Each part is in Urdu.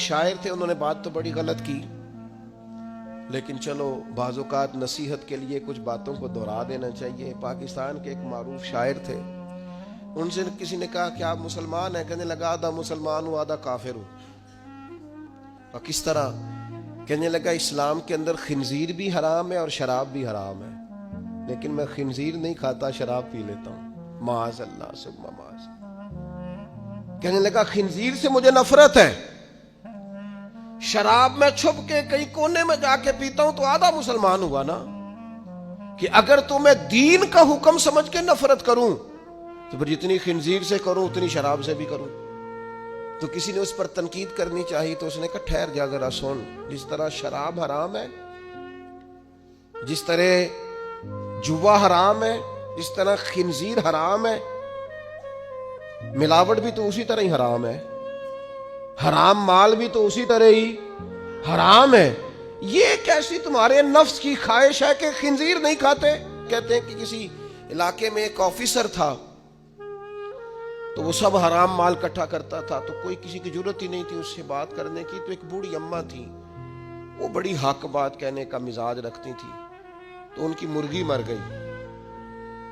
شاعر تھے, انہوں نے بات تو بڑی غلط کی, لیکن چلو بعض اوقات نصیحت کے لیے کچھ باتوں کو دہرا دینا چاہیے. پاکستان کے ایک معروف شاعر تھے, ان سے کسی نے کہا کہ آپ مسلمان ہیں؟ کہنے لگا آدھا مسلمان ہوں آدھا کافر ہوں. اور کس طرح؟ کہنے لگا اسلام کے اندر خنزیر بھی حرام ہے اور شراب بھی حرام ہے, لیکن میں خنزیر نہیں کھاتا, شراب پی لیتا ہوں. معاذ اللہ ثم معاذ. کہنے لگا خنزیر سے مجھے نفرت ہے, شراب میں چھپ کے کئی کونے میں جا کے پیتا ہوں, تو آدھا مسلمان ہوا نا. کہ اگر تو میں دین کا حکم سمجھ کے نفرت کروں تو پھر جتنی خنزیر سے کروں اتنی شراب سے بھی کروں. تو کسی نے اس پر تنقید کرنی چاہیے, تو اس نے کہا ٹھہر جا ذرا سن, جس طرح شراب حرام ہے, جس طرح جوا حرام ہے, جس طرح خنزیر حرام ہے, ملاوٹ بھی تو اسی طرح ہی حرام ہے, حرام مال بھی تو اسی طرح ہی حرام ہے. یہ کیسی تمہارے نفس کی خواہش ہے کہ خنزیر نہیں کھاتے؟ کہتے ہیں کہ کسی علاقے میں ایک آفیسر تھا, تو وہ سب حرام مال اکٹھا کرتا تھا, تو کوئی کسی کی ضرورت ہی نہیں تھی اس سے بات کرنے کی. تو ایک بوڑھی اماں تھی, وہ بڑی حق بات کہنے کا مزاج رکھتی تھی, تو ان کی مرغی مر گئی.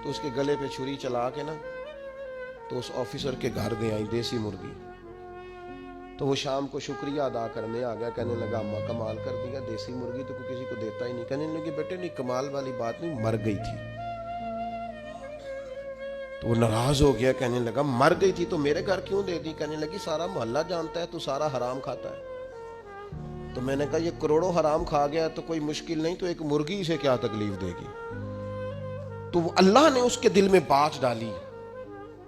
تو اس کے گلے پہ چھری چلا کے نا, تو اس آفیسر کے گھر دے آئی دیسی مرغی. تو وہ شام کو شکریہ ادا کرنے آ گیا, کہنے لگا اماں کمال کر دیا, دیسی مرغی تو کوئی کسی کو دیتا ہی نہیں. کہنے لگے بیٹے نہیں, کمال والی بات نہیں, مر گئی تھی. تو وہ ناراض ہو گیا, کہنے لگا مر گئی تھی تو میرے گھر کیوں دے دی؟ کہنے لگی سارا محلہ جانتا ہے تو سارا حرام کھاتا ہے. تو میں نے کہا یہ کروڑوں حرام کھا گیا تو کوئی مشکل نہیں, تو ایک مرغی سے کیا تکلیف دے گی؟ تو اللہ نے اس کے دل میں بات ڈالی,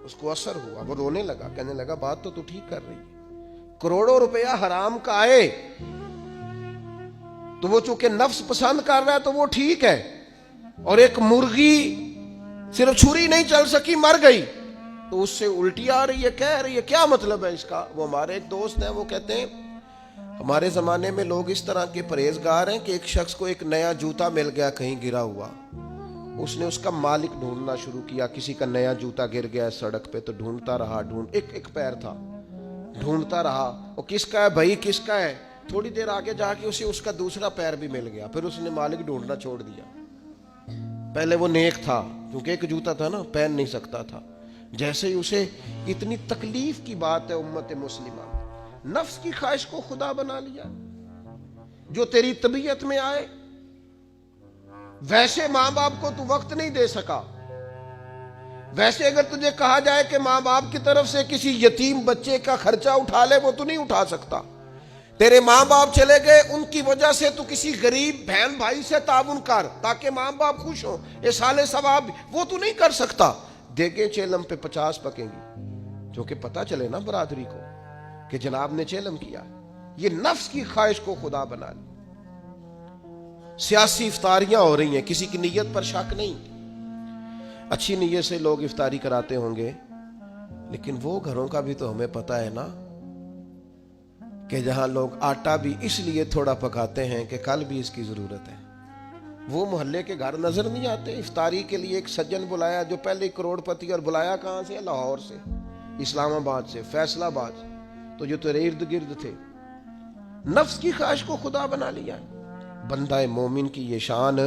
اس کو اثر ہوا, وہ رونے لگا. کہنے لگا بات تو ٹھیک کر رہی ہے, کروڑوں روپیہ حرام کا آئے تو وہ چونکہ نفس پسند کر رہا ہے تو وہ ٹھیک ہے, اور ایک مرغی صرف چھری نہیں چل سکی, مر گئی, تو اس سے الٹی آ رہی ہے, کہہ رہی ہے کیا مطلب ہے اس کا؟ وہ ہمارے ایک دوست ہیں, وہ کہتے ہیں ہمارے زمانے میں لوگ اس طرح کے پرہیزگار ہیں کہ ایک شخص کو ایک نیا جوتا مل گیا کہیں گرا ہوا, اس نے اس کا مالک ڈھونڈنا شروع کیا. کسی کا نیا جوتا گر گیا سڑک پہ, تو ڈھونڈتا رہا, ایک پیر تھا, ڈھونڈتا رہا, وہ کس کا ہے بھائی, کس کا ہے؟ تھوڑی دیر آگے جا کے اسے اس کا دوسرا پیر بھی مل گیا. پھر اس نے مالک ڈھونڈنا چھوڑ دیا. پہلے وہ نیک تھا, کیونکہ ایک جوتا تھا نا, پہن نہیں سکتا تھا. جیسے ہی اسے اتنی تکلیف کی بات ہے امت مسلمہ, نفس کی خواہش کو خدا بنا لیا, جو تیری طبیعت میں آئے. ویسے ماں باپ کو تو وقت نہیں دے سکا, ویسے اگر تجھے کہا جائے کہ ماں باپ کی طرف سے کسی یتیم بچے کا خرچہ اٹھا لے, وہ تو نہیں اٹھا سکتا. تیرے ماں باپ چلے گئے, ان کی وجہ سے تو کسی غریب بہن بھائی سے تعاون کر تاکہ ماں باپ خوش ہوں, یہ سالے ثواب, وہ تو نہیں کر سکتا. دیکھیں چیلم پہ 50 پکیں گی, جو کہ پتہ چلے نا برادری کو کہ جناب نے چیلم کیا. یہ نفس کی خواہش کو خدا بنا لی. سیاسی افطاریاں ہو رہی ہیں, کسی کی نیت پر شک نہیں, اچھی نیت سے لوگ افطاری کراتے ہوں گے, لیکن وہ گھروں کا بھی تو ہمیں پتہ ہے نا کہ جہاں لوگ آٹا بھی اس لیے تھوڑا پکاتے ہیں کہ کل بھی اس کی ضرورت ہے. وہ محلے کے گھر نظر نہیں آتے. افطاری کے لیے ایک سجن بلایا جو پہلے کروڑ پتی, اور بلایا کہاں سے؟ لاہور سے, اسلام آباد سے, فیصل آباد, تو جو تیرے ارد گرد تھے. نفس کی خواہش کو خدا بنا لیا. بندہ مومن کی یہ شان